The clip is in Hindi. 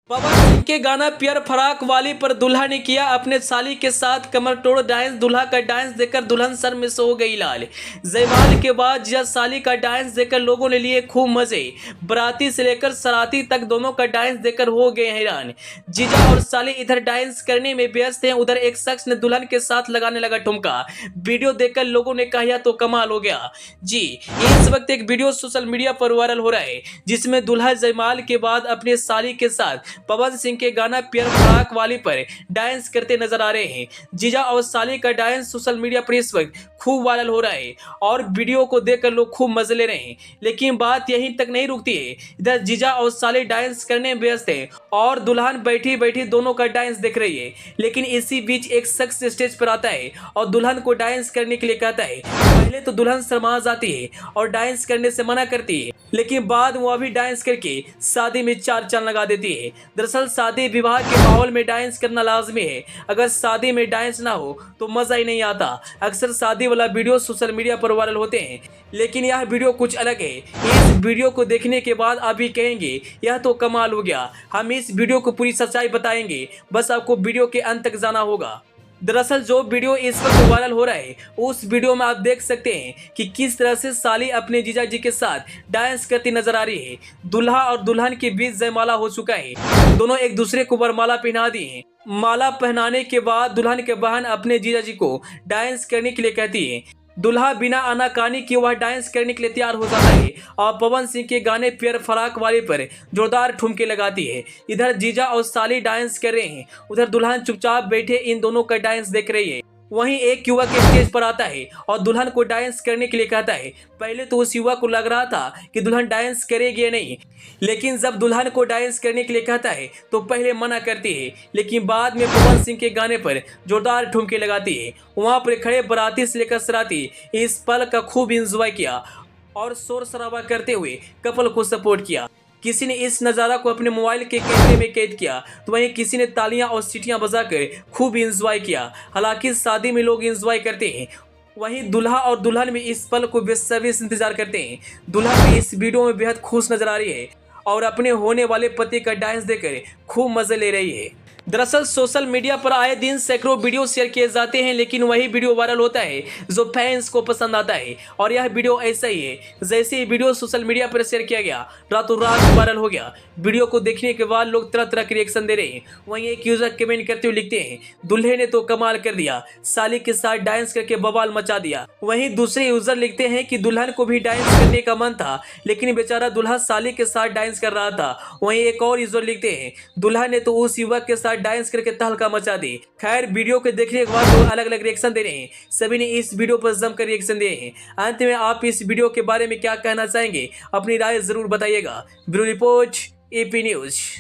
पवन सिंह के गाना प्यार फराक वाली पर दूल्हा ने किया अपने साली के साथ कमर तोड़ डांस। दूल्हा का डांस देखकर दुल्हन सर में सो गई लाल। जयमाल के बाद जब साली का डांस देखकर लोगों ने लिए खूब मजे। बराती से लेकर सराती तक दोनों का डांस देखकर हो गए हैरान। जीजा और साली इधर डांस करने में व्यस्त हैं, उधर एक शख्स ने दुल्हन के साथ लगाने लगा ठुमका। वीडियो देखकर लोगों ने कहा तो कमाल हो गया। जी, इस वक्त एक वीडियो सोशल मीडिया पर वायरल हो रहा है जिसमें दूल्हा जयमाल के बाद अपने साली के साथ पवन सिंह के गाना प्यार फराक वाली पर डांस करते नजर आ रहे हैं। जीजा और साली का डांस सोशल मीडिया पर इस वक्त खूब वायरल हो रहा है और वीडियो को देखकर लोग खूब मजे ले रहे हैं। लेकिन बात यहीं तक नहीं रुकती है, इधर जीजा और साली डांस करने में व्यस्त है और दुल्हन बैठी बैठी दोनों का डांस देख रही है। लेकिन इसी बीच एक शख्स स्टेज पर आता है और दुल्हन को डांस करने के लिए कहता है। पहले तो दुल्हन शर्मा जाती है और डांस करने से मना करती है, लेकिन बाद वो अभी डांस करके शादी में चार चांद लगा देती है। दरअसल शादी विवाह के माहौल में डांस करना लाजमी है। अगर शादी में डांस ना हो तो मजा ही नहीं आता। अक्सर शादी वाला वीडियो सोशल मीडिया पर वायरल होते हैं, लेकिन यह वीडियो कुछ अलग है। इस वीडियो को देखने के बाद आप भी कहेंगे यह तो कमाल हो गया। हम इस वीडियो को पूरी सच्चाई बताएंगे, बस आपको वीडियो के अंत तक जाना होगा। दरअसल जो वीडियो इस वक्त वायरल हो रहा है उस वीडियो में आप देख सकते हैं कि किस तरह से साली अपने जीजा जी के साथ डांस करती नजर आ रही है। दूल्हा और दुल्हन के बीच जयमाला हो चुका है, दोनों एक दूसरे को वरमाला पहना दी है। माला पहनाने के बाद दुल्हन के बहन अपने जीजा जी को डांस करने के लिए कहती है। दूल्हा बिना आनाकानी के वह डांस करने के लिए तैयार हो जाता है और पवन सिंह के गाने प्यार फराक वाले पर जोरदार ठुमके लगाती है। इधर जीजा और साली डांस कर रहे हैं, उधर दुल्हन चुपचाप बैठे इन दोनों का डांस देख रही है। वहीं एक युवक स्टेज पर आता है और दुल्हन को डांस करने के लिए कहता है। पहले तो उस युवक को लग रहा था कि दुल्हन डांस करेगी या नहीं, लेकिन जब दुल्हन को डांस करने के लिए कहता है तो पहले मना करती है, लेकिन बाद में पवन सिंह के गाने पर जोरदार ठुमके लगाती है। वहां पर खड़े बराती से लेकर सराती इस पल का खूब इंजॉय किया और शोर शराबा करते हुए कपल को सपोर्ट किया। किसी ने इस नज़ारा को अपने मोबाइल के कैमरे में कैद किया तो वहीं किसी ने तालियां और सीटियां बजाकर खूब इंजॉय किया। हालांकि शादी में लोग इंजॉय करते हैं, वहीं दूल्हा और दुल्हन भी इस पल को बेसब्री से इंतजार करते हैं। दुल्हन भी इस वीडियो में बेहद खुश नजर आ रही है और अपने होने वाले पति का डांस देखकर खूब मजे ले रही है। दरअसल सोशल मीडिया पर आए दिन सैकड़ों वीडियो शेयर किए जाते हैं, लेकिन वही वीडियो वायरल होता है जो फैंस को पसंद आता है। और यह वीडियो ऐसा ही है, जैसे ही वीडियो सोशल मीडिया पर शेयर किया गया रातों रात वायरल हो गया। वीडियो को देखने के बाद लोग तरह तरह के रिएक्शन दे रहे हैं। वहीं एक यूजर कमेंट करते हुए लिखते हैं, दूल्हे ने तो कमाल कर दिया, साली के साथ डांस करके बवाल मचा दिया। वहीं दूसरे यूजर लिखते हैं कि दुल्हन को भी डांस करने का मन था, लेकिन बेचारा दूल्हा साली के साथ डांस कर रहा था। वहीं एक और यूजर लिखते हैं, दूल्हा ने तो उस युवक के साथ डांस करके तहलका मचा दी। खैर, वीडियो को देखने के बाद लोग अलग अलग रिएक्शन दे रहे हैं। सभी ने इस वीडियो पर जमकर रिएक्शन दिए हैं। अंत में आप इस वीडियो के बारे में क्या कहना चाहेंगे, अपनी राय जरूर बताइएगा। Bureau report, AP news.